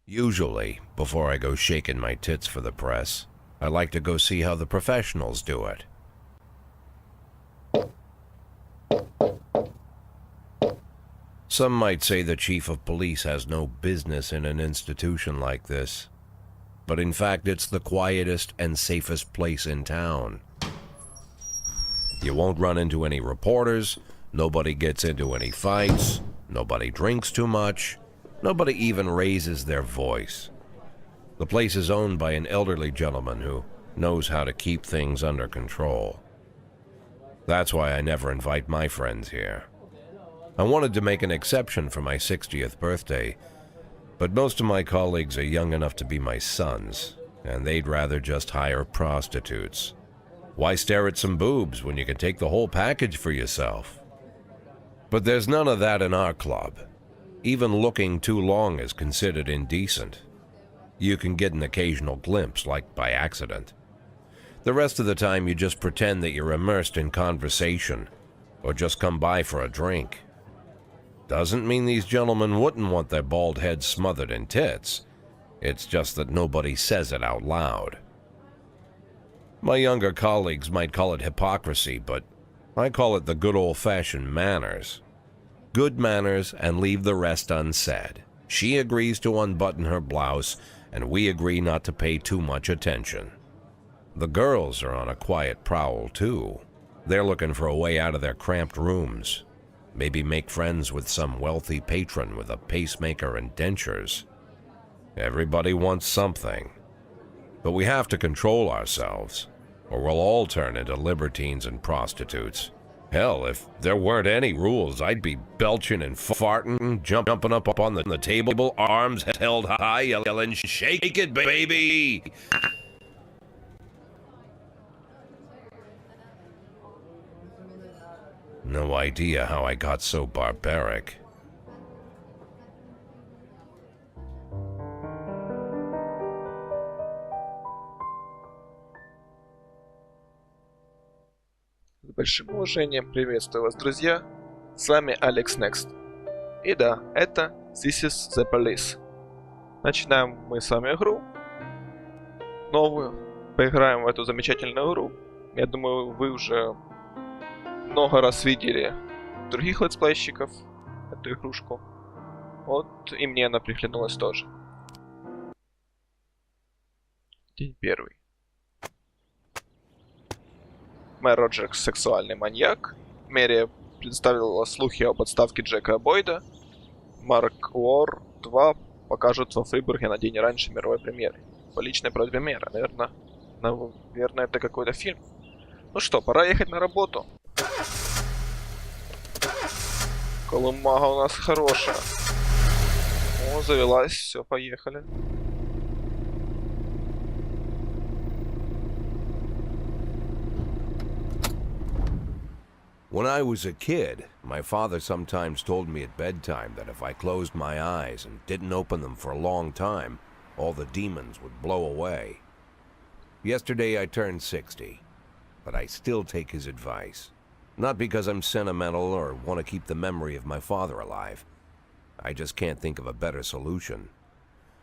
Usually, before I go shaking my tits for the press, I like to go see how the professionals do it. Some might say the chief of police has no business in an institution like this, but in fact it's the quietest and safest place in town. You won't run into any reporters, nobody gets into any fights, nobody drinks too much, nobody even raises their voice. The place is owned by an elderly gentleman who knows how to keep things under control. That's why I never invite my friends here. I wanted to make an exception for my 60th birthday, but most of my colleagues are young enough to be my sons, and they'd rather just hire prostitutes. Why stare at some boobs when you can take the whole package for yourself? But there's none of that in our club. Even looking too long is considered indecent. You can get an occasional glimpse, like by accident. The rest of the time you just pretend that you're immersed in conversation, or just come by for a drink. Doesn't mean these gentlemen wouldn't want their bald heads smothered in tits. It's just that nobody says it out loud. My younger colleagues might call it hypocrisy, but I call it the good old-fashioned manners. Good manners and leave the rest unsaid. She agrees to unbutton her blouse, and we agree not to pay too much attention. The girls are on a quiet prowl, too. They're looking for a way out of their cramped rooms. Maybe make friends with some wealthy patron with a pacemaker and dentures. Everybody wants something. But we have to control ourselves, or we'll all turn into libertines and prostitutes. Hell, if there weren't any rules, I'd be belching and farting, jumping up on the table, arms held high, yelling, "Shake it, baby!" No idea how I got so barbaric. С большим уважением приветствую вас, друзья. С вами Алекс Next. И да, это This is the Police. Начинаем мы с вами игру. Новую. Поиграем в эту замечательную игру. Я думаю, вы уже много раз видели других летсплейщиков эту игрушку. Вот и мне она приглянулась тоже. День первый. Мэр Роджерс — сексуальный маньяк. Мэри представила слухи об отставке Джека Бойда. Марк Уор 2 покажут во Фрибурге на день раньше мировой премьеры. По личной просьбе мэра. Наверное, это какой-то фильм. Ну что, пора ехать на работу. Колымага у нас хорошая. О, завелась, все, поехали. When I was a kid, my father sometimes told me at bedtime that if I closed my eyes and didn't open them for a long time, all the demons would blow away. Yesterday I turned 60, but I still take his advice. Not because I'm sentimental or want to keep the memory of my father alive. I just can't think of a better solution.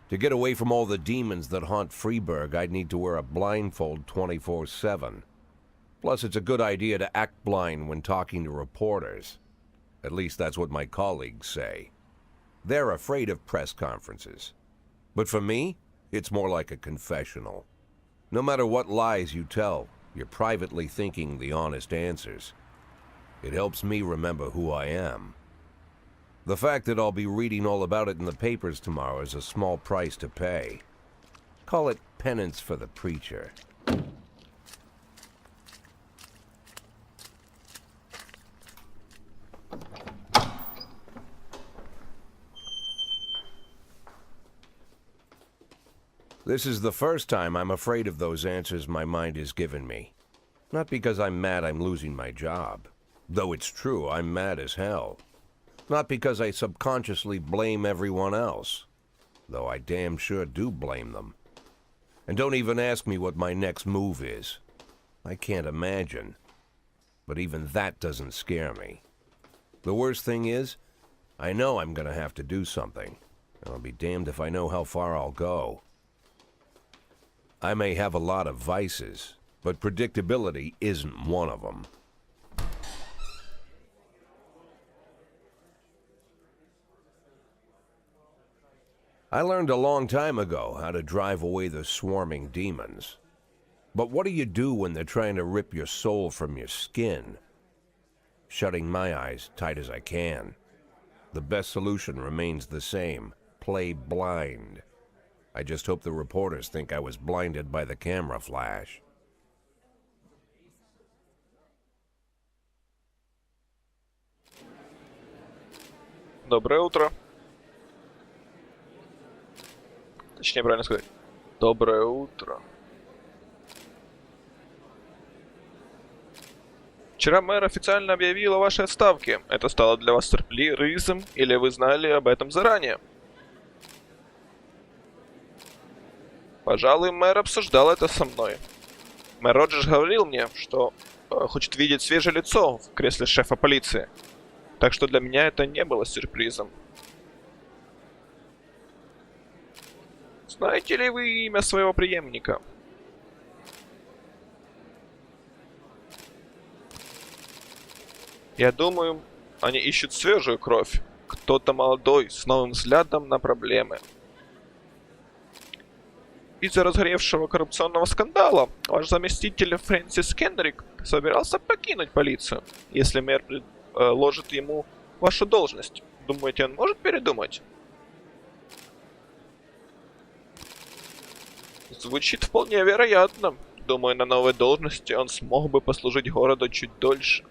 To get away from all the demons that haunt Freiburg, I'd need to wear a blindfold 24/7. Plus, it's a good idea to act blind when talking to reporters. At least that's what my colleagues say. They're afraid of press conferences. But for me, it's more like a confessional. No matter what lies you tell, you're privately thinking the honest answers. It helps me remember who I am. The fact that I'll be reading all about it in the papers tomorrow is a small price to pay. Call it penance for the preacher. This is the first time I'm afraid of those answers my mind has given me. Not because I'm mad I'm losing my job. Though it's true, I'm mad as hell. Not because I subconsciously blame everyone else. Though I damn sure do blame them. And don't even ask me what my next move is. I can't imagine. But even that doesn't scare me. The worst thing is, I know I'm gonna have to do something. I'll be damned if I know how far I'll go. I may have a lot of vices, but predictability isn't one of them. I learned a long time ago how to drive away the swarming demons. But what do you do when they're trying to rip your soul from your skin? Shutting my eyes tight as I can. The best solution remains the same: play blind. I just hope the reporters think I was blinded by the camera flash. Доброе утро. Точнее, правильно сказать. Доброе утро. Вчера мэр официально объявил о вашей отставке. Это стало для вас сюрпризом, или вы знали об этом заранее? Пожалуй, мэр обсуждал это со мной. Мэр Роджерс говорил мне, что хочет видеть свежее лицо в кресле шефа полиции. Так что для меня это не было сюрпризом. Знаете ли вы имя своего преемника? Я думаю, они ищут свежую кровь. Кто-то молодой, с новым взглядом на проблемы. Из-за разгоревшего коррупционного скандала ваш заместитель Фрэнсис Кендрик собирался покинуть полицию. Если мэр предложит ему вашу должность, думаете, он может передумать? Звучит вполне вероятно. Думаю, на новой должности он смог бы послужить городу чуть дольше.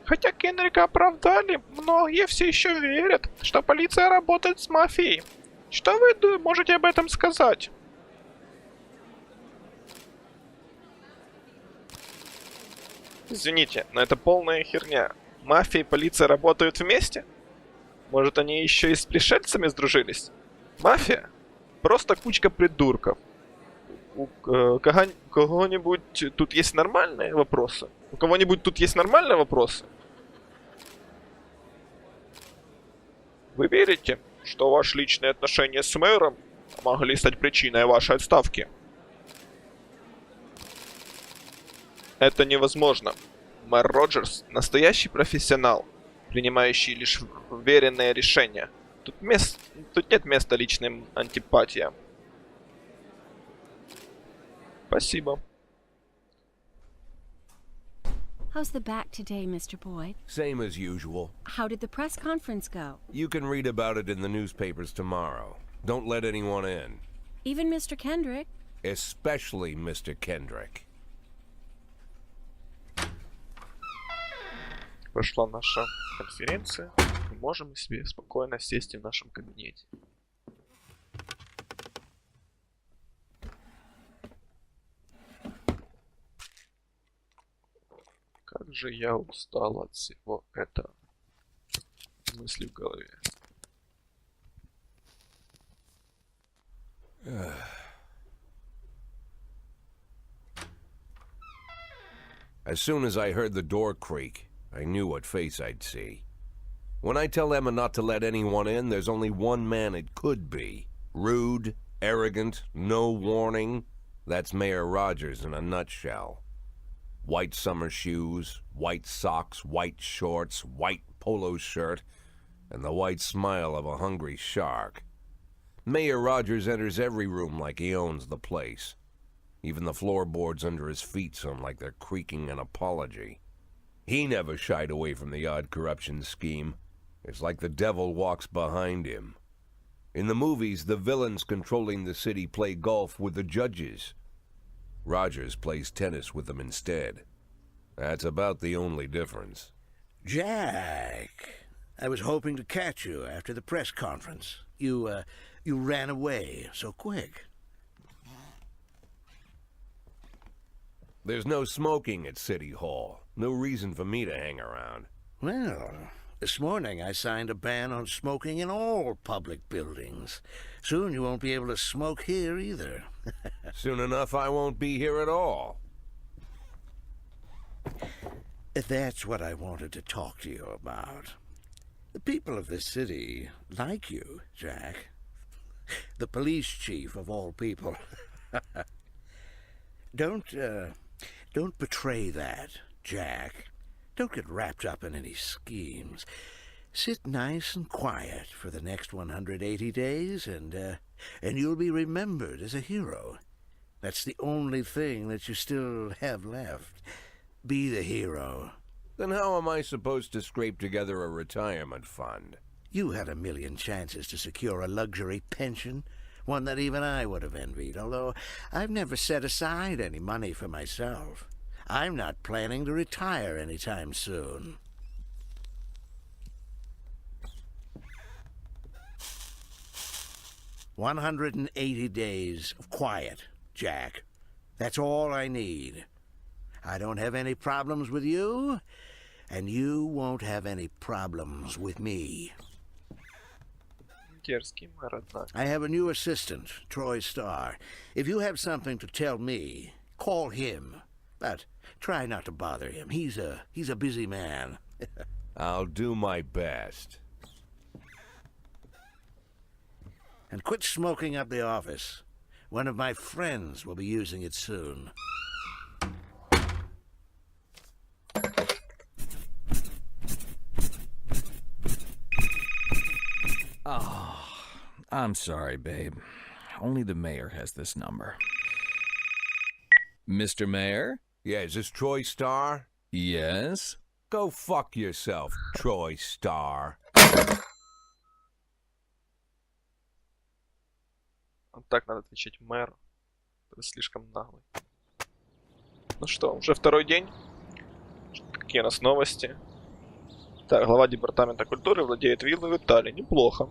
Хотя Кенрика оправдали, многие все еще верят, что полиция работает с мафией. Что вы можете об этом сказать? Извините, но это полная херня. Мафия и полиция работают вместе? Может, они еще и с пришельцами сдружились? Мафия? Просто кучка придурков. У кого-нибудь тут есть нормальные вопросы? У кого-нибудь тут есть нормальные вопросы? Вы верите, что ваши личные отношения с мэром могли стать причиной вашей отставки? Это невозможно. Мэр Роджерс – настоящий профессионал, принимающий лишь уверенные решения. Тут нет места личным антипатиям. Спасибо. How's the back today, Mr. Boyd? Same as usual. How did the press conference go? You can read about it in the newspapers tomorrow. Don't let anyone in. Even Mr. Kendrick? Especially Mr. Kendrick. Прошла наша конференция. Мы можем себе спокойно сесть в нашем кабинете. Как же я устал от всего этого. Мысли в голове. As soon as I heard the door creak, I knew what face I'd see. When I tell Emma not to let anyone in, there's only one man it could be. Rude, arrogant, no warning. That's Mayor Rogers in a nutshell. White summer shoes, white socks, white shorts, white polo shirt, and the white smile of a hungry shark. Mayor Rogers enters every room like he owns the place. Even the floorboards under his feet sound like they're creaking an apology. He never shied away from the odd corruption scheme. It's like the devil walks behind him. In the movies, the villains controlling the city play golf with the judges. Rogers plays tennis with them instead. That's about the only difference. Jack, I was hoping to catch you after the press conference. You ran away so quick. There's no smoking at City Hall. No reason for me to hang around. Well, this morning I signed a ban on smoking in all public buildings. Soon you won't be able to smoke here either. Soon enough, I won't be here at all. That's what I wanted to talk to you about. The people of this city like you, Jack. The police chief of all people. Don't betray that, Jack. Don't get wrapped up in any schemes. Sit nice and quiet for the next 180 days, and you'll be remembered as a hero. That's the only thing that you still have left. Be the hero. Then how am I supposed to scrape together a retirement fund? You had a million chances to secure a luxury pension, one that even I would have envied, although I've never set aside any money for myself. I'm not planning to retire anytime soon. "180 days of quiet, Jack. That's all I need. I don't have any problems with you, and you won't have any problems with me." Дерзкий мэр, однако. I have a new assistant, Troy Starr. If you have something to tell me, call him. But try not to bother him. He's a busy man. I'll do my best. And quit smoking up the office. One of my friends will be using it soon. Oh, I'm sorry, babe. Only the mayor has this number. Mr. Mayor? Yeah, is this Troy Starr? Yes? Go fuck yourself, Troy Starr. Вот так надо отвечать мэру. Ты слишком наглый. Ну что, уже второй день. Какие у нас новости? Так, глава департамента культуры владеет виллой в Италии. Неплохо.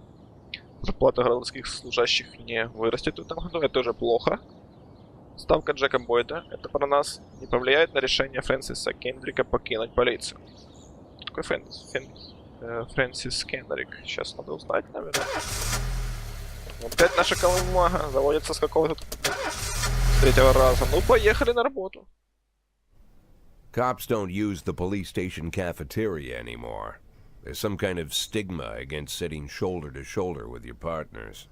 Зарплата городских служащих не вырастет в этом году. Это уже плохо. Ставка Джека Бойда, это про нас, не повлияет на решение Фрэнсиса Кендрика покинуть полицию. Кто такой Фрэнсис Кендрик? Сейчас надо узнать, наверное. Опять наша колымага заводится с какого-то третьего раза. Ну, поехали на работу. Cops don't use the police station cafeteria anymore. There's some kind of stigma against sitting shoulder to shoulder with your partners.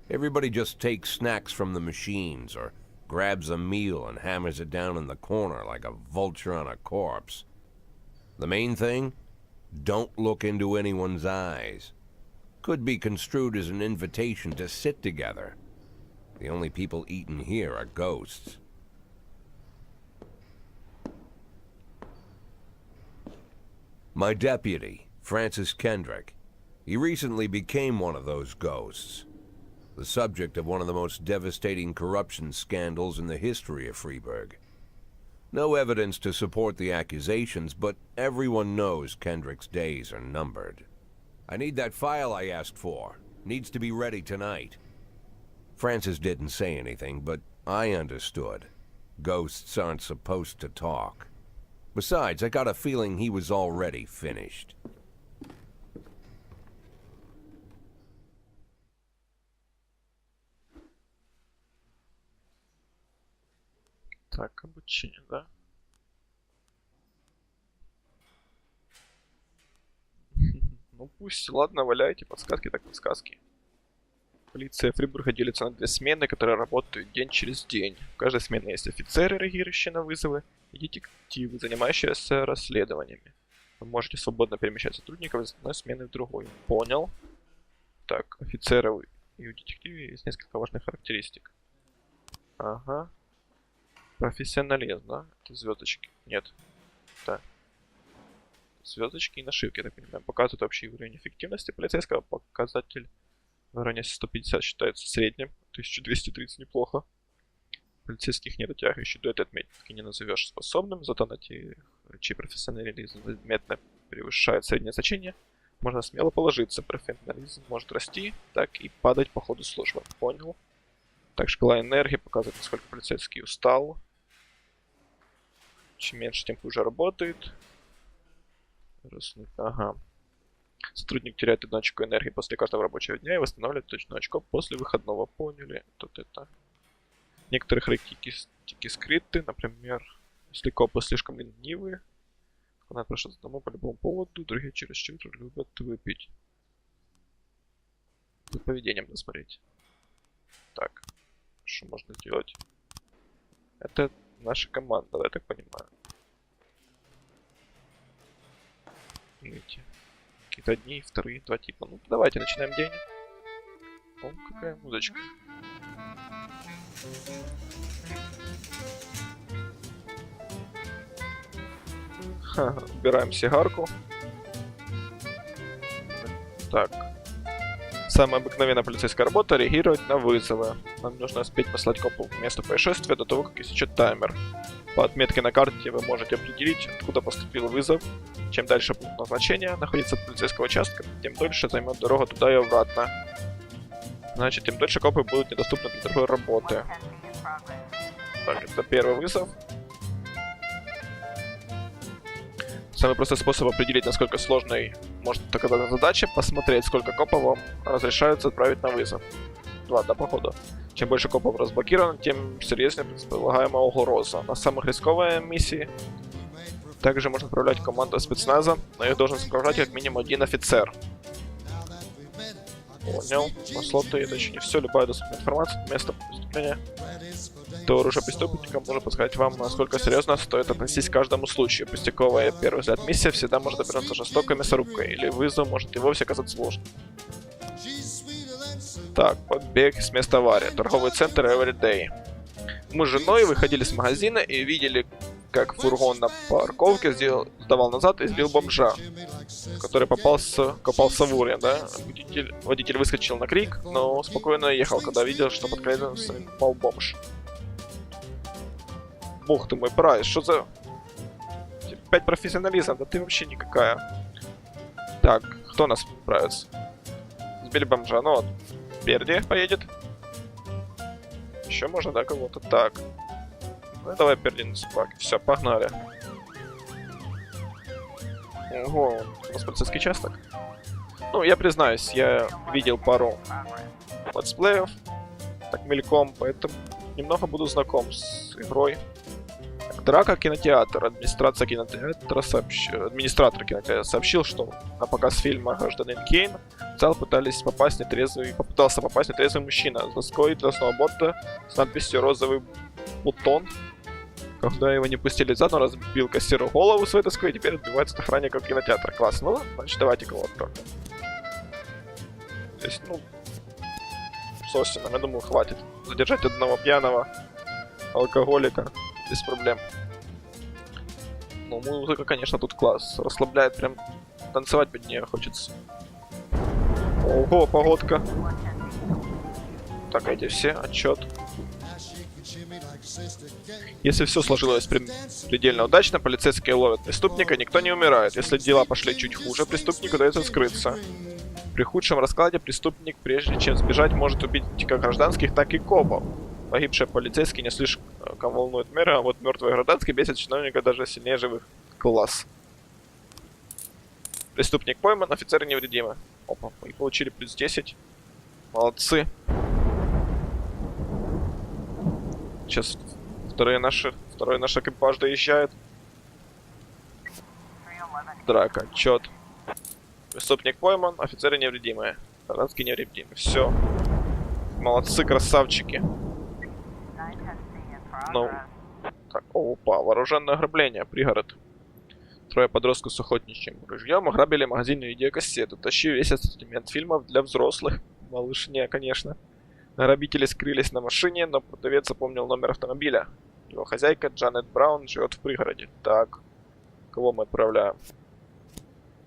Everybody just takes snacks from the machines or grabs a meal and hammers it down in the corner like a vulture on a corpse. The main thing? Don't look into anyone's eyes. Could be construed as an invitation to sit together. The only people eaten here are ghosts. My deputy, Francis Kendrick. He recently became one of those ghosts. The subject of one of the most devastating corruption scandals in the history of Freiburg. No evidence to support the accusations, but everyone knows Kendrick's days are numbered. I need that file I asked for. Needs to be ready tonight. Francis didn't say anything, but I understood. Ghosts aren't supposed to talk. Besides, I got a feeling he was already finished. Так, обучение, да? Ну пусть, ладно, валяйте, подсказки так подсказки. Полиция Фрибурга делится на две смены, которые работают день через день. В каждой смене есть офицеры, реагирующие на вызовы, и детективы, занимающиеся расследованиями. Вы можете свободно перемещать сотрудников из одной смены в другую. Понял. Так, офицеры и у детективов есть несколько важных характеристик. Ага. Профессионализм, да? Это звездочки. Нет. Да. Звездочки и нашивки, я так понимаю, показывают общий уровень эффективности полицейского. Показатель в районе 150 считается средним. 1230 неплохо. Полицейских недотягивающих до этой отметки не назовешь способным, зато на тех, чей профессионализм заметно превышает среднее значение, можно смело положиться. Профессионализм может расти, так и падать по ходу службы. Понял. Так, шкала энергии показывает, насколько полицейский устал. Чем меньше, тем хуже работает. Ага. Сотрудник теряет 1 очко энергии после каждого рабочего дня и восстанавливает 1 очко после выходного. Поняли. Тут это. Некоторые характеристики скрыты, например, если копы слишком ленивы, Она прошла домой по любому поводу, другие чересчур любят выпить. За поведением надо смотреть. Так, что можно делать? Это наша команда, я так понимаю. Видите? Какие-то одни, вторые, два типа. Ну, давайте начинаем день. О, какая музычка. Ха, убираем сигарку. Так. Самая обыкновенная полицейская работа — реагировать на вызовы. Нам нужно успеть послать копу к месту происшествия до того, как истечет таймер. По отметке на карте вы можете определить, откуда поступил вызов. Чем дальше пункт назначения находится от полицейского участка, тем дольше займет дорога туда и обратно. Значит, тем дольше копы будут недоступны для другой работы. Так, это первый вызов. Самый простой способ определить, насколько сложной может оказаться задача, посмотреть, сколько копов вам разрешается отправить на вызов. 2, да, походу. Чем больше копов разблокировано, тем серьезнее предполагаемая угроза. На самых рисковые миссии также можно отправлять команду спецназа, но их должен сопровождать как минимум один офицер. Понял. Но слоты — это еще не все. Любая доступная информация от места преступления. То оружие преступника может подсказать вам, насколько серьезно стоит относиться к каждому случаю. Пустяковая, первый взгляд, миссия всегда может обернуться жестокой мясорубкой, или вызов может и вовсе оказаться сложным. Так, побег с места аварии. Торговый центр Everyday. Мы с женой выходили с магазина и видели, как фургон на парковке сдавал назад и сбил бомжа, который копался в уре, да? Водитель выскочил на крик, но спокойно ехал, когда видел, что под колесом упал бомж. Бог ты мой, Прайс, что за... 5 профессионализм, да ты вообще никакая. Так, кто нас справится? Сбили бомжа, ну вот. Перди поедет. Еще можно, да, кого-то? Так. Ну давай Перди на собаке. Все, погнали. Ого, у нас полицейский участок. Ну, я признаюсь, я видел пару летсплеев, так мельком, поэтому немного буду знаком с игрой. Драка, кинотеатр. Администратор кинотеатра сообщил, что на показ фильма «Гражданин Кейн» в зал попытался попасть нетрезвый мужчина с доской для сноуборда с надписью «Розовый бутон». Когда его не пустили в зал, он разбил кассиру голову своей доской и теперь отбивается от охранников кинотеатра. Классно. Ну, значит, давайте кого-то. То есть, ну, собственно, я думаю, хватит задержать одного пьяного алкоголика без проблем. Ну, музыка, конечно, тут класс. Расслабляет, прям танцевать под нее хочется. Ого, погодка. Так, эти все, отчет. Если все сложилось предельно удачно, полицейские ловят преступника, никто не умирает. Если дела пошли чуть хуже, преступнику удается скрыться. При худшем раскладе преступник, прежде чем сбежать, может убить как гражданских, так и копов. Погибшие полицейские не слишком волнуют мэра, а вот мертвые гражданские бесят чиновника даже сильнее живых. Класс. Преступник пойман, офицеры невредимы. Опа, мы получили плюс 10. Молодцы. Сейчас второй наш экипаж доезжает. Драка, отчет. Преступник пойман, офицеры невредимые. Гражданские невредимы. Все. Молодцы, красавчики. Ну, так, опа, вооруженное ограбление, пригород. Трое подростков с охотничьим ружьем ограбили магазин видеокассет, утащив весь ассортимент фильмов для взрослых. Малышня, конечно. Грабители скрылись на машине, но продавец запомнил номер автомобиля. Его хозяйка Джанет Браун живет в пригороде. Так, кого мы отправляем?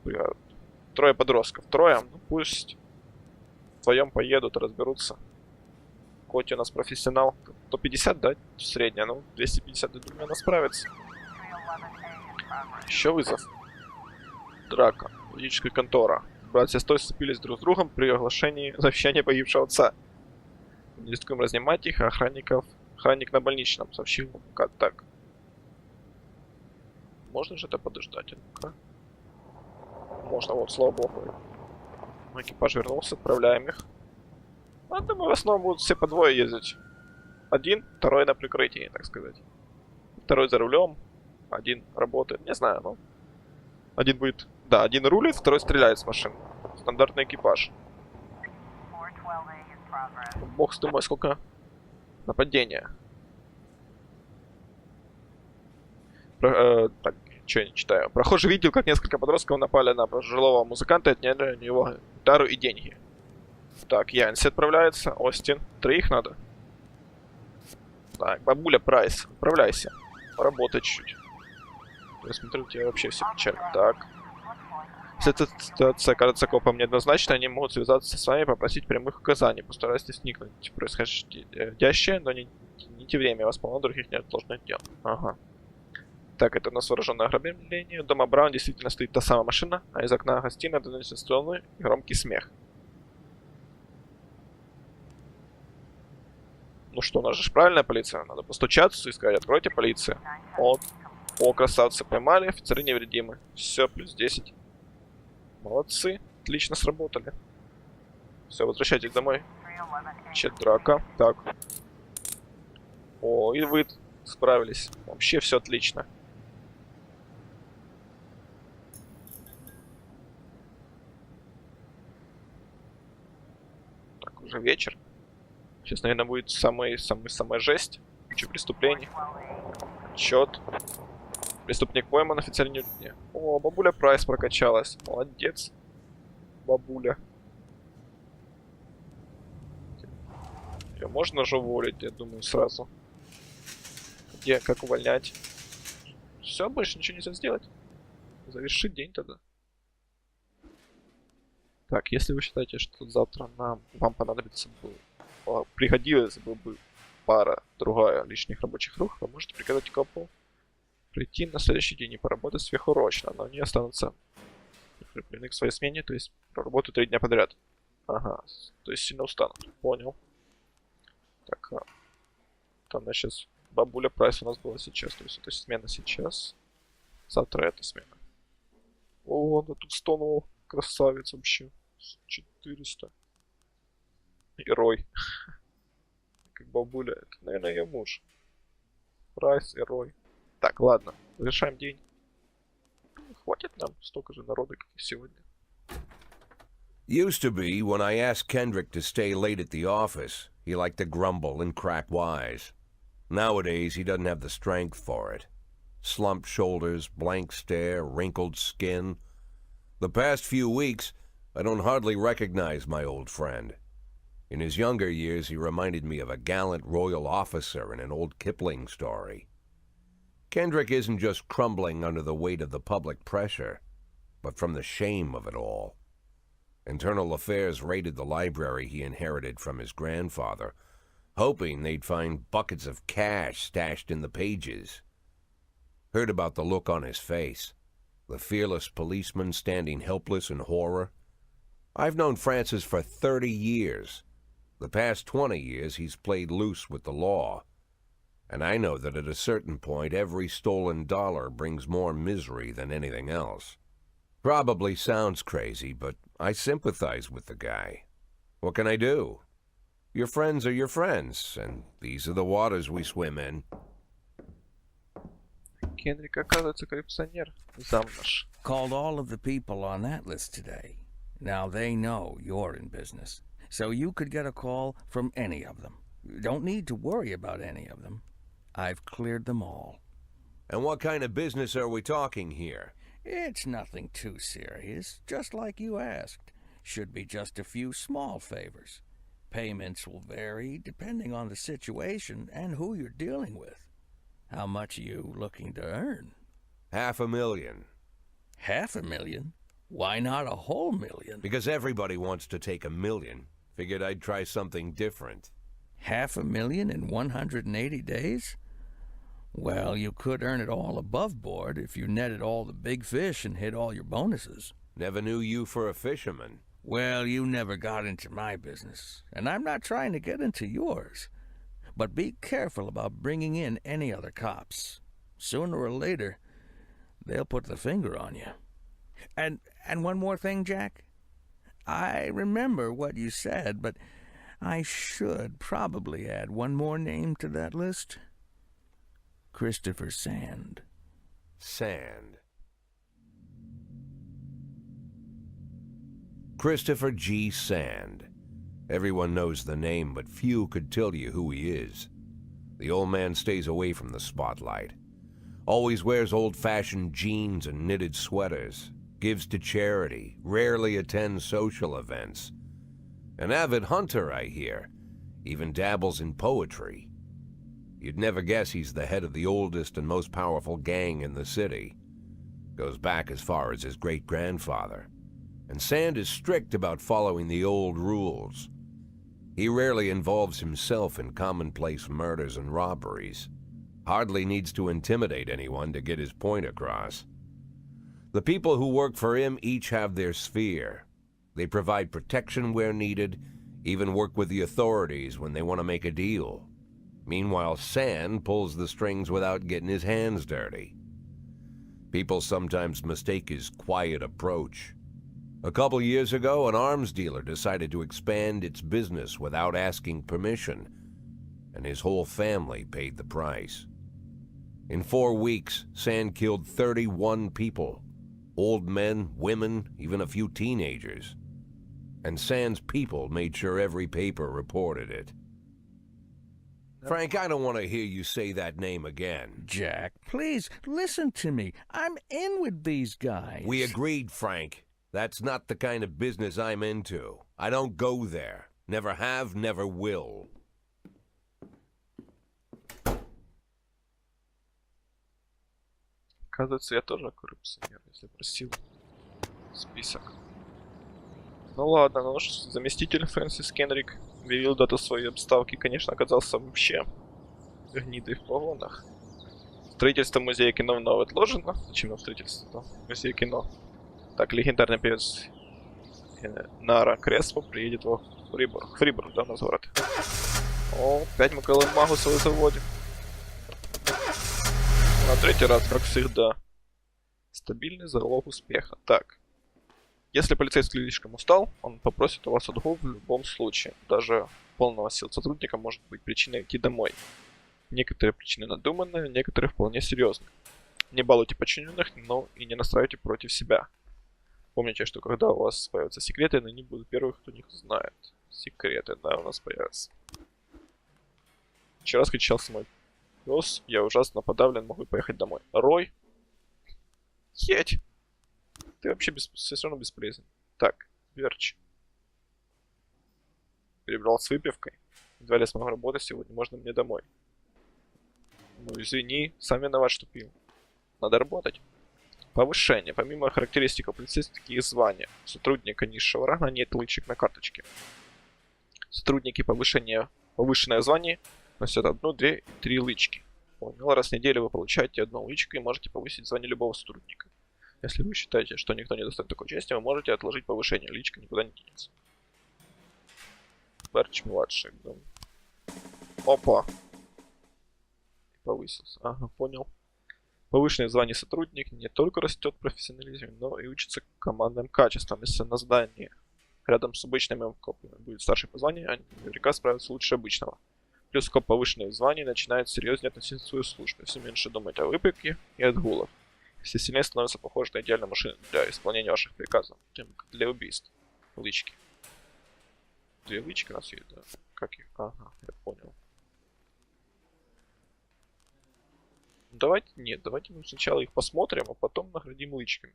Пригород. Трое подростков. Трое? Ну пусть вдвоем поедут, разберутся. Коти у нас профессионал. 150, да? Средняя, ну 250, я думаю, она справится. Еще вызов. Драка. Юридическая контора. Братья Стой сцепились друг с другом при оглашении завещания погибшего отца. Не рискуем разнимать их, а охранник на больничном сообщил. Как так? Можно же это подождать? Ну-ка. Можно, вот, слава богу. Экипаж вернулся, отправляем их. А думаю, в основном будут все по двое ездить. Один, второй на прикрытии, так сказать. Второй за рулем, один работает. Не знаю, ну. Один будет... Да, один рулит, второй стреляет с машин. Стандартный экипаж. Бог ты мой, сколько нападения. Так, что я не читаю. Прохожий видел, как несколько подростков напали на пожилого музыканта и отняли у него гитару и деньги. Так, Янси отправляется. Остин. 3 надо. Так, бабуля Прайс, отправляйся. Поработай чуть-чуть. Я смотрю, у тебя вообще все печаль. Так. Если эта ситуация кажется копам неоднозначно, они могут связаться с вами и попросить прямых указаний. Постарайтесь вникнуть в происходящее, но не тяните время, вас полно других неотложных дел. Ага. Так, это у нас вооруженное ограбление. Дома Браун действительно стоит та самая машина, а из окна гостиной доносится струнный и громкий смех. Ну что, у нас же правильная полиция. Надо постучаться и сказать: откройте, полиция. Вот. О, красавцы, поймали, офицеры невредимы. Все, плюс 10. Молодцы, отлично сработали. Все, возвращайтесь домой. Чет драка. Так. О, и вы справились. Вообще все отлично. Так, уже вечер. Сейчас, наверное, будет самая жесть. Куча преступлений. Отчет. Преступник пойман, офицер не... О, бабуля Прайс прокачалась. Молодец. Бабуля. Ее можно же уволить, я думаю, сразу. Где, как увольнять? Все, больше ничего нельзя сделать. Завершить день тогда. Так, если вы считаете, что завтра вам понадобится бы... Пригодилась бы пара, другая лишних рабочих рук, вы можете приказать копу прийти на следующий день и поработать сверхурочно, но они останутся прикреплены к своей смене, то есть проработают 3 дня подряд. Ага, то есть сильно устанут. Понял. Так, там сейчас бабуля Прайс у нас была сейчас, то есть это смена сейчас. Завтра эта смена. О, да тут стонул, красавец вообще. 400. Герой. Как бабуля, это, наверное, ее муж. Прайс, герой. Так, ладно, завершаем день. Хватит нам столько же народа, как и сегодня. Used to be, when I asked Kendrick to stay late at the office, he liked to grumble and crack wise. Nowadays, he doesn't have the strength for it. Slumped shoulders, blank stare, wrinkled skin. The past few weeks, I don't hardly recognize my old friend. In his younger years, he reminded me of a gallant royal officer in an old Kipling story. Kendrick isn't just crumbling under the weight of the public pressure, but from the shame of it all. Internal Affairs raided the library he inherited from his grandfather, hoping they'd find buckets of cash stashed in the pages. Heard about the look on his face, the fearless policeman standing helpless in horror. I've known Francis for 30 years. The past 20 years he's played loose with the law. And I know that at a certain point, every stolen dollar brings more misery than anything else. Probably sounds crazy, but I sympathize with the guy. What can I do? Your friends are your friends, and these are the waters we swim in. Кенрик, оказывается, коррупционер. Зам наш. Called all of the people on that list today. Now they know you're in business. So you could get a call from any of them. You don't need to worry about any of them. I've cleared them all. And what kind of business are we talking here? It's nothing too serious, just like you asked. Should be just a few small favors. Payments will vary depending on the situation and who you're dealing with. How much are you looking to earn? $500,000. $500,000? Why not a whole million? Because everybody wants to take $1 million. Figured I'd try something different. $500,000 in 180 days? Well, you could earn it all above board if you netted all the big fish and hit all your bonuses. Never knew you for a fisherman. Well, you never got into my business, and I'm not trying to get into yours. But be careful about bringing in any other cops. Sooner or later, they'll put the finger on you. And one more thing, Jack. I remember what you said, but I should probably add one more name to that list. Christopher Sand. Sand. Christopher G. Sand. Everyone knows the name, but few could tell you who he is. The old man stays away from the spotlight. Always wears old-fashioned jeans and knitted sweaters. Gives to charity. Rarely attends social events. An avid hunter, I hear. Even dabbles in poetry. You'd never guess he's the head of the oldest and most powerful gang in the city. Goes back as far as his great-grandfather. And Sand is strict about following the old rules. He rarely involves himself in commonplace murders and robberies. Hardly needs to intimidate anyone to get his point across. The people who work for him each have their sphere. They provide protection where needed, even work with the authorities when they want to make a deal. Meanwhile, Sand pulls the strings without getting his hands dirty. People sometimes mistake his quiet approach. A couple years ago, an arms dealer decided to expand its business without asking permission, and his whole family paid the price. In 4 weeks, Sand killed 31 people. Old men, women, even a few teenagers. And Sand's people made sure every paper reported it. Frank, I don't want to hear you say that name again. Jack, please, listen to me. I'm in with these guys. We agreed, Frank. That's not the kind of business I'm into. I don't go there. Never have, never will. Оказывается, я тоже коррупционер, если просил список. Ну ладно, ну что, заместитель Фрэнсис Кенрик объявил дату своей отставки, конечно, оказался вообще гнидой в погонах. Строительство музея кино вновь отложено. Зачем нам строительство музея кино? Так, легендарный певец Нара Креспо приедет во Фрибург. Фрибург, да, у нас город. О, опять мы Магуса заводим. На третий раз, как всегда. Стабильный залог успеха. Так. Если полицейский слишком устал, он попросит у вас отгул в любом случае. Даже полного сил сотрудника может быть причиной идти домой. Некоторые причины надуманные, некоторые вполне серьезные. Не балуйте подчиненных, но и не настраивайте против себя. Помните, что когда у вас появятся секреты, они будут первых, кто них знает. Секреты, да, у нас появятся. Вчера скричался мой пес, я ужасно подавлен, могу поехать домой. Рой? Едь! Ты вообще все равно бесполезен. Так, Верч. Перебрал с выпивкой. Едва ли я смогу работать сегодня, можно мне домой. Ну извини, сам виноват, что пил. Надо работать. Повышение. Помимо характеристик полицейских звания, сотрудника низшего ранга нет лычек на карточке. Сотрудники повышенное звание носят 1, 2 и 3 лычки. Понял, раз в неделю вы получаете 1 лычку и можете повысить звание любого сотрудника. Если вы считаете, что никто не достойн такой чести, вы можете отложить повышение. Личка никуда не денется. Берч младший. Да. Опа. Повысился. Ага, понял. Повышенное звание сотрудник не только растет в профессионализме, но и учится командным качествам. Если на здании рядом с обычными копами будет старший по званию, они наверняка справятся лучше обычного. Плюс коп повышенных званий начинает серьезнее относиться к своей службе. Все меньше думать о выпивке и отгулах. Все сильнее становится похож на идеальную машину для исполнения ваших приказов, тем как для убийств. Лычки. 2 лычки у нас есть, да? Как их? Ага, я понял. Давайте мы сначала их посмотрим, а потом наградим лычками.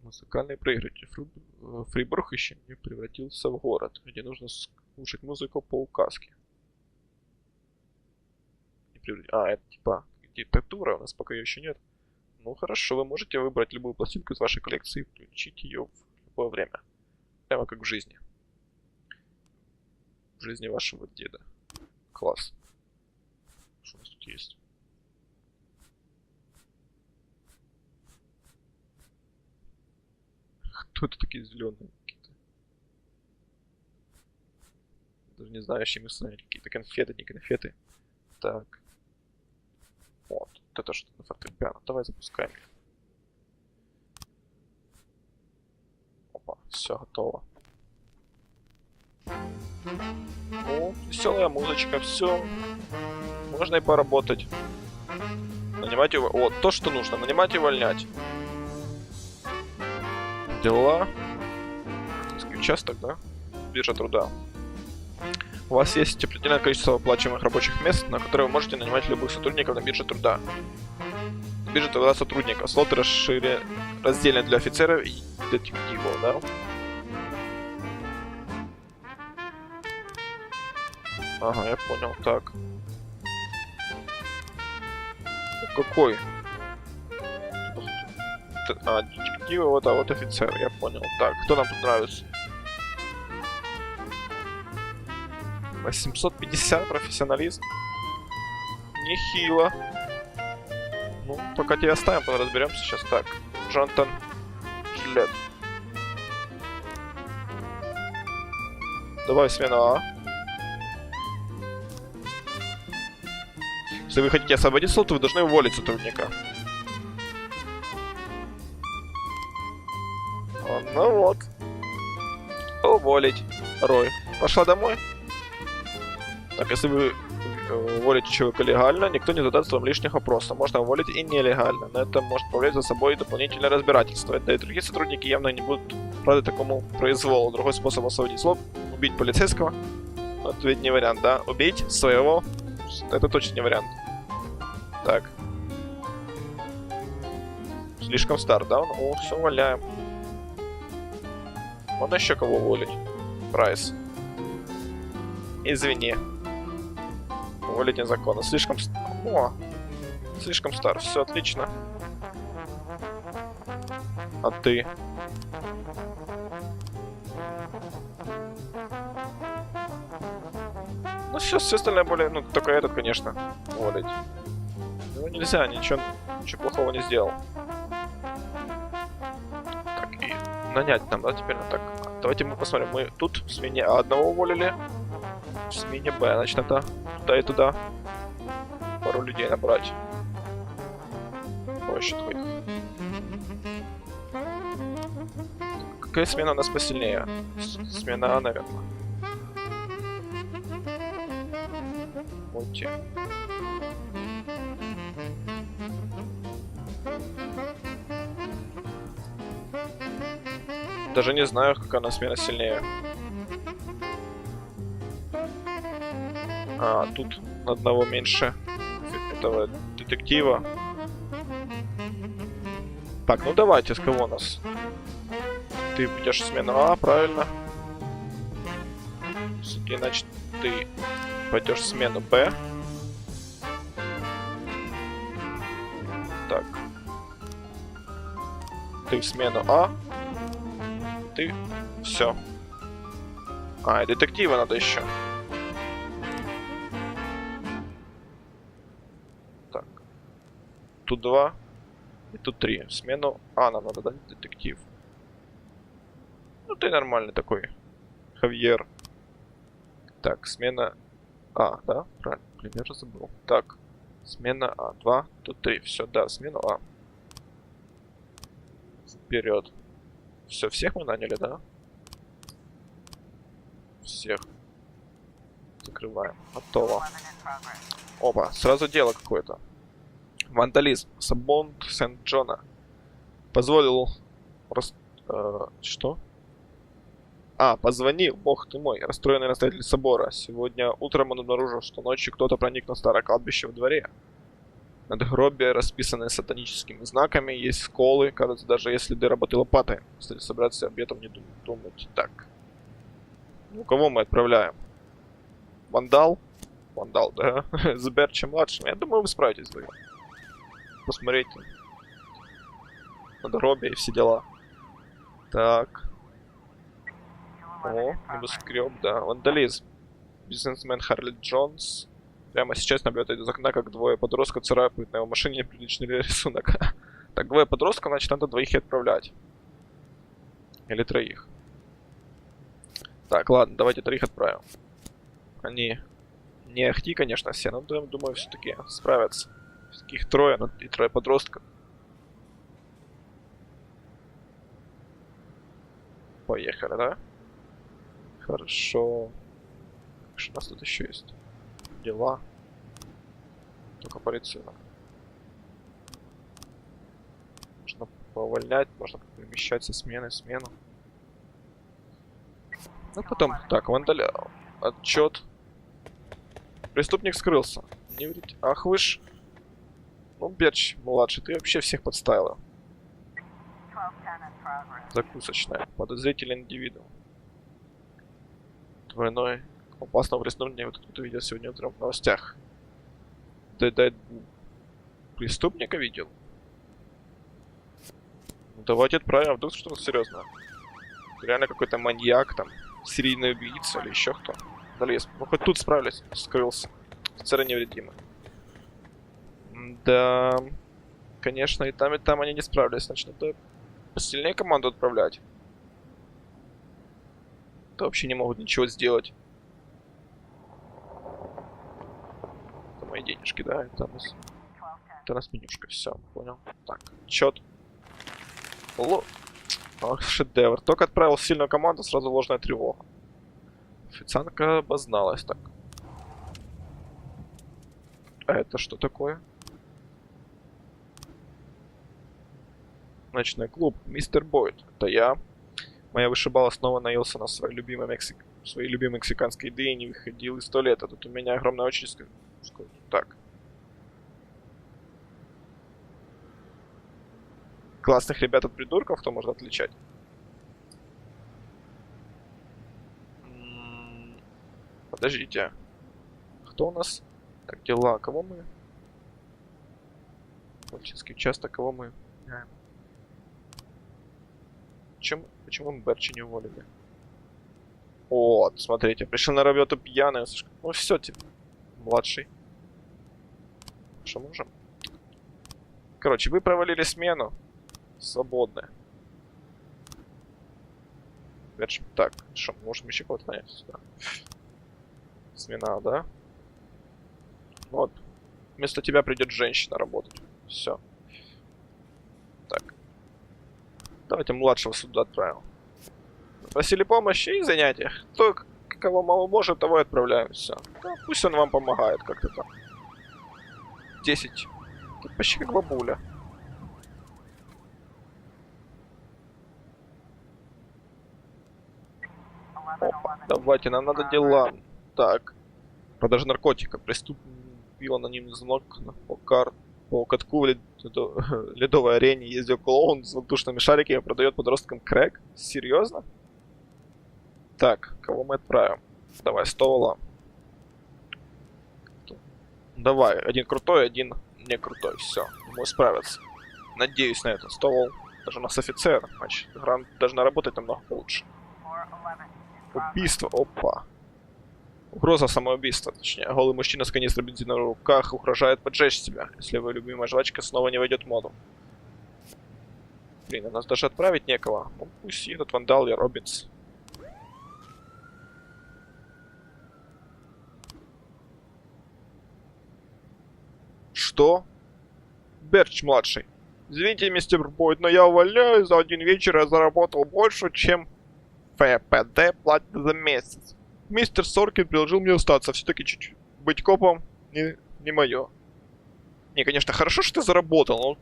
Музыкальный проигрыватель. Фрибург еще не превратился в город, где нужно слушать музыку по указке. Это типа диктатура, у нас пока ее еще нет. Ну хорошо, вы можете выбрать любую пластинку из вашей коллекции и включить ее в любое время. Прямо как в жизни. В жизни вашего деда. Класс. Что у нас тут есть? Кто это такие зеленые какие-то? Даже не знаю, с чем их сравнить. Какие-то конфеты, не конфеты. Так. Вот это что-то на фортепиано. Давай запускаем их. Опа, все готово. О, веселая музычка, все. Можно и поработать. Нанимать его. Вот, то, что нужно. Нанимать и увольнять. Дела. участок, да? Биржа труда. У вас есть определенное количество оплачиваемых рабочих мест, на которые вы можете нанимать любых сотрудников на бирже труда. Биржа труда сотрудников. Слоты раздельны для офицеров и детективов, да? Ага, я понял. Так. Какой? А, детективы, вот, а вот офицер, я понял. Так, кто нам тут нравится? 850 профессионализм. Нехило. Ну, пока тебя оставим, потом разберемся сейчас. Так, Джонатан Жилет. Давай смену А. Если вы хотите освободить слот, вы должны уволить сотрудника. Ну вот. Уволить. Рой. Пошла домой. Так, если вы уволите человека легально, никто не задаст вам лишних вопросов. Можно уволить и нелегально, но это может повлечь за собой дополнительное разбирательство. Да и другие сотрудники явно не будут рады такому произволу. Другой способ освободить слот — убить полицейского. Это ведь не вариант, да? Убить своего — это точно не вариант. Так. Слишком стар, да? О, все, увольняем. Можно еще кого уволить? Прайс. Извини. Уволить незаконно. Слишком... О! Слишком стар. Все отлично. А ты? Ну все остальное более... Ну, только этот, конечно, уволить. Ну нельзя, ничего плохого не сделал. Так, и нанять нам, да, теперь? Так, давайте мы посмотрим. Мы тут в смене А одного уволили. В смене Б, значит, надо туда и туда пару людей набрать. Проще твоих. Какая смена у нас посильнее? Смена А, наверное. Мульти. Даже не знаю, какая она смена сильнее. А, тут на одного меньше этого детектива. Так, ну давайте, с кого у нас? Ты идешь в смену А, правильно? Значит, ты пойдешь в смену Б. Так. Ты в смену А. Ты... Все. А, и детектива надо еще. Так. Тут 2. И тут 3. В смену А нам надо дать детектив. Ну ты нормальный такой. Хавьер. Так, смена А, да? Правильно. Блин, я уже забыл. Так. Смена А. 2. Тут 3. Все, да, смену А. Вперед. Все, всех мы наняли, да? Всех. Закрываем. Готово. Опа, сразу дело какое-то. Вандализм. Сабонд Сент-Джона. Позволил... Что? А, позвонил, бог ты мой, расстроенный настоятель собора. Сегодня утром он обнаружил, что ночью кто-то проник на старое кладбище во дворе. Надгробия расписаны сатаническими знаками, есть сколы, кажется, даже есть следы работы лопатой. Кстати, собраться об этом не думать. Так. Ну, кого мы отправляем? Вандал? Вандал, да. Зберче-младшим. Я думаю, вы справитесь вдвоем. Посмотрите. Надгробия и все дела. Так. О, небоскреб, да. Вандализм. Бизнесмен Харли Джонс. Прямо сейчас наблюдает из окна, как двое подростков царапают на его машине неприличный рисунок. Так, двое подростков, значит, надо двоих и отправлять. Или троих. Так, ладно, давайте троих отправим. Они не ахти, конечно, все, но думаю, все-таки справятся. Все-таки их трое, но и трое подростков. Поехали, да? Хорошо. Что у нас тут еще есть? Дела. Только полицию. Можно поувольнять, можно перемещать со смены в смену. Ну, потом, так, отчет. Преступник скрылся. Не врите. Ах вы ж. Ну, Берч, младший, ты вообще всех подставила. Закусочная. Подозрительный индивидуум. Двойной. Опасного преступления. Вот кто-то видел сегодня утром в новостях. Да, преступника видел? Ну, давайте отправим. Вдруг что-то серьезное. Реально какой-то маньяк там. Серийный убийца или еще кто. Долез. Ну, хоть тут справились. Скрылся. Офицеры невредимы. Да. Конечно, и там они не справились. Значит, надо посильнее команду отправлять. Да вообще не могут ничего сделать. Это мои денежки, да? Это у нас менюшка. Все, понял. Так, отчет. Ох, шедевр. Только отправил сильную команду, сразу ложная тревога. Официантка обозналась так. А это что такое? Ночной клуб. Мистер Бойд. Это я. Моя вышибала снова наелся на свои любимые мексиканские еды и не выходил из туалета. Тут у меня огромная очередь. Так. Классных ребят от придурков, кто может отличать? Подождите. Кто у нас? Так, дела. Кого мы? Полицейский участок. Кого мы? Почему мы Берчи не уволили? Вот, смотрите. Пришел на работу пьяный. Ну все, типа. Младший. Что можем? Короче, вы провалили смену. Свободная. Так, что, можем еще кого-то нанять сюда. Смена, да? Вот. Вместо тебя придет женщина работать. Все. Так. Давайте младшего сюда отправим. Просили помощи и занятия. Кто кого мало может, того и отправляем. Все. Да, пусть он вам помогает как-то там. 10. Тут почти как бабуля. Опа, давайте, нам надо дела. Так. Продажа наркотика. Преступил анонимный звонок по катку в ледовой арене. Ездил клоун с воздушными шариками и продает подросткам крэк. Серьезно? Так, кого мы отправим? Давай, 100 вала. Давай, один крутой, один не крутой. Все, мы справиться. Надеюсь на это. 100 вол. Даже у нас офицер. Значит, должна работать намного лучше. Убийство. Опа. Угроза самоубийства, точнее. Голый мужчина с канистрой бензина в руках угрожает поджечь себя, если его любимая жвачка снова не войдет в моду. Блин, у нас даже отправить некого. Ну, пусть этот вандал и Робинс. Что? Берч младший. Извините, мистер Бойд, но я увольняюсь. За один вечер я заработал больше, чем ФПД платит за месяц. Мистер Соркин предложил мне остаться. Все-таки чуть-чуть быть копом не мое. Не, конечно, хорошо, что ты заработал, но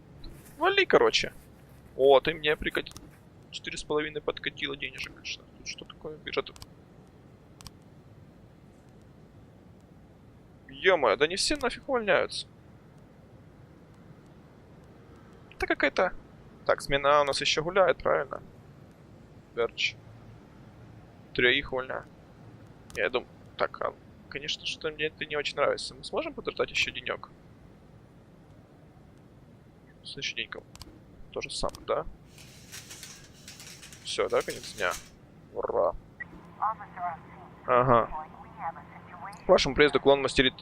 вали, короче. О, ты мне прикатил. 4,5 подкатило денежек, конечно. Тут что такое? Бюджет. Ё-моё, да не все нафиг увольняются. Это какая-то... Так, смена у нас еще гуляет, правильно? Берч. 3 их увольняю. Я думаю... Так, конечно, что мне это не очень нравится. Мы сможем подождать еще денек? Следующий день то же самое, да? Все, да, конец дня? Ура! Ага. К вашему приезду клон мастерит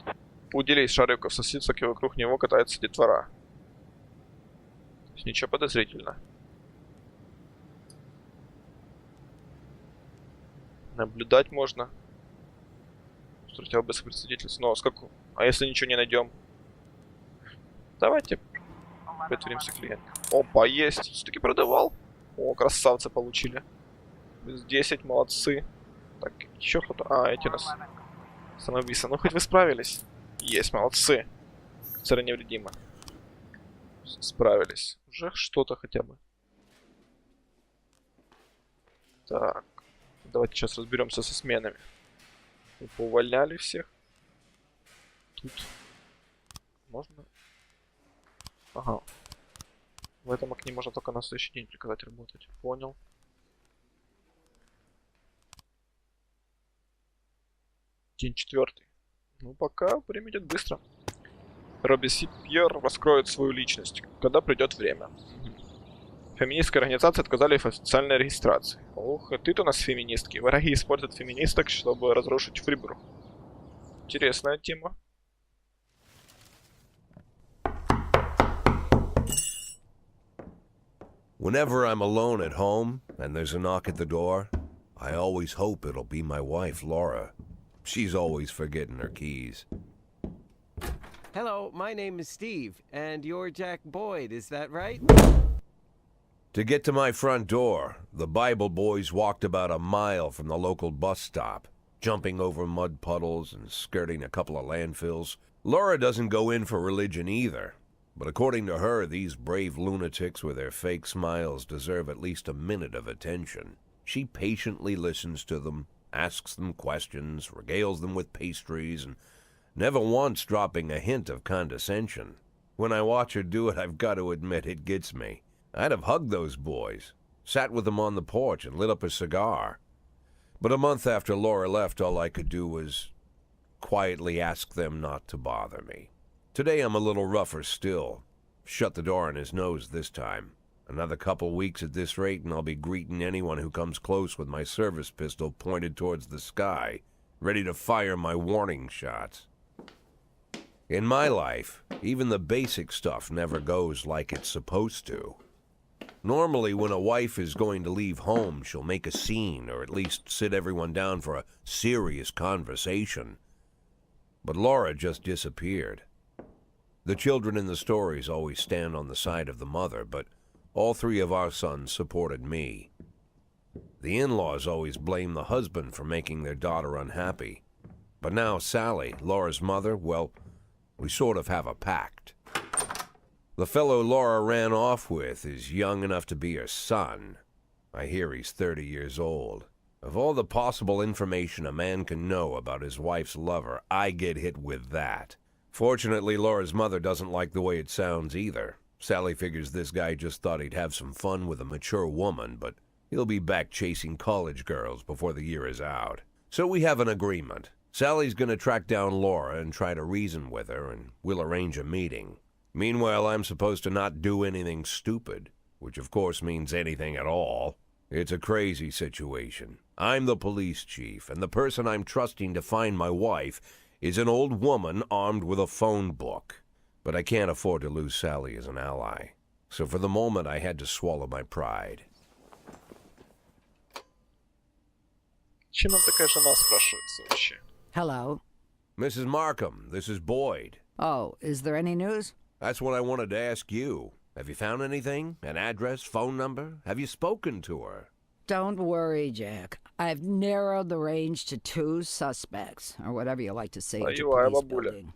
пуделей из шариков сосисок, и вокруг него катается детвора. То есть ничего подозрительно. Наблюдать можно. Хотел бы свидетельство. Но сколько? А если ничего не найдем? Давайте притворимся клиентом. Опа, есть. Все-таки продавал. О, красавцы получили. 10, молодцы. Так, еще кто-то. А, эти у нас самоубийцы. Ну, хоть вы справились. Есть, молодцы. Офицеры невредимы. Справились. Уже что-то хотя бы. Так. Давайте сейчас разберемся со сменами. Мы поувольняли всех. Тут можно... Ага. В этом окне можно только на следующий день приказать работать. Понял. День 4. Ну, пока время идет быстро. Робеспьер раскроет свою личность, когда придет время. Феминистские организации отказали в официальной регистрации. Ух, и ты-то у нас феминистки. Враги используют феминисток, чтобы разрушить Фрибург. Интересная тема. Whenever I'm alone at home and there's a knock at the door, I always hope it'll be my wife, Laura. She's always forgetting her keys. Hello, my name is Steve, and you're Jack Boyd, is that right? To get to my front door, the Bible boys walked about a mile from the local bus stop, jumping over mud puddles and skirting a couple of landfills. Laura doesn't go in for religion either, but according to her, these brave lunatics with their fake smiles deserve at least a minute of attention. She patiently listens to them, asks them questions, regales them with pastries, and never once dropping a hint of condescension. When I watch her do it, I've got to admit it gets me. I'd have hugged those boys, sat with them on the porch and lit up a cigar. But a month after Laura left, all I could do was quietly ask them not to bother me. Today I'm a little rougher still. Shut the door on his nose this time. Another couple weeks at this rate and I'll be greeting anyone who comes close with my service pistol pointed towards the sky, ready to fire my warning shots. In my life, even the basic stuff never goes like it's supposed to. Normally, when a wife is going to leave home, she'll make a scene or at least sit everyone down for a serious conversation. But Laura just disappeared. The children in the stories always stand on the side of the mother, but all three of our sons supported me. The in-laws always blame the husband for making their daughter unhappy. But now Sally, Laura's mother, well, we sort of have a pact. The fellow Laura ran off with is young enough to be her son. I hear he's 30 years old. Of all the possible information a man can know about his wife's lover, I get hit with that. Fortunately, Laura's mother doesn't like the way it sounds either. Sally figures this guy just thought he'd have some fun with a mature woman, but he'll be back chasing college girls before the year is out. So we have an agreement. Sally's gonna track down Laura and try to reason with her, and we'll arrange a meeting. Meanwhile, I'm supposed to not do anything stupid, which of course means anything at all. It's a crazy situation. I'm the police chief, and the person I'm trusting to find my wife is an old woman armed with a phone book. But I can't afford to lose Sally as an ally. So for the moment, I had to swallow my pride. Чем нам такая жена спрашивается вообще? Hello. Mrs. Markham, this is Boyd. Oh, is there any news? That's what I wanted to ask you. Have you found anything? An address, phone number? Have you spoken to her? Don't worry, Jack. I've narrowed the range to 2 suspects, or whatever you like to say at your Ой-ой, police бабуля. building.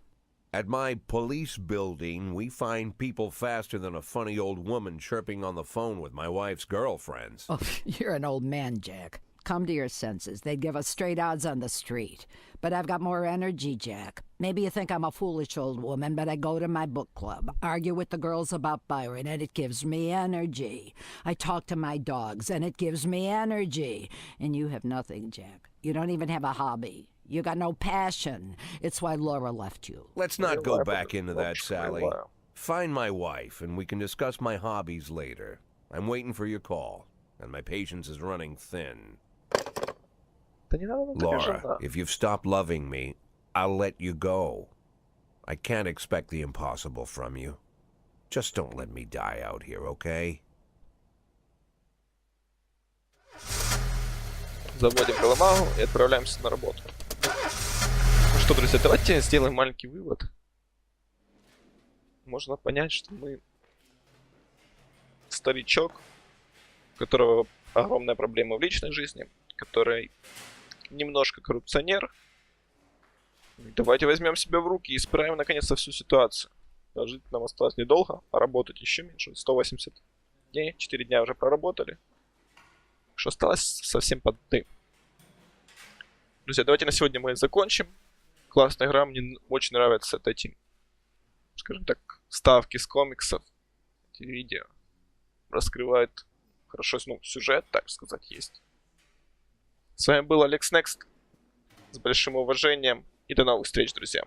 At my police building, we find people faster than a funny old woman chirping on the phone with my wife's girlfriends. Oh, you're an old man, Jack. Come to your senses. They'd give us straight odds on the street. But I've got more energy, Jack. Maybe you think I'm a foolish old woman, but I go to my book club, argue with the girls about Byron, and it gives me energy. I talk to my dogs, and it gives me energy. And you have nothing, Jack. You don't even have a hobby. You got no passion. It's why Laura left you. Let's not go back into that, Sally. Find my wife, and we can discuss my hobbies later. I'm waiting for your call, and my patience is running thin. Да не надо нам такая Laura, жена. if you've stopped loving me, I'll let you go. I can't expect the impossible from you. Just don't let me die out here, okay? Заводим колымагу и отправляемся на работу. Ну что, друзья, давайте сделаем маленький вывод. Можно понять, что мы старичок, у которого огромная проблема в личной жизни, который немножко коррупционер. Давайте возьмем себя в руки и исправим наконец-то всю ситуацию. А жить нам осталось недолго, а работать еще меньше. 180 дней, 4 дня уже проработали. Что осталось совсем под дым. Друзья, давайте на сегодня мы закончим. Классная игра, мне очень нравятся эти, скажем так, вставки с комиксов. Эти видео раскрывают хорошо, ну, сюжет, так сказать, есть. С вами был Алекс Next. С большим уважением и до новых встреч, друзья.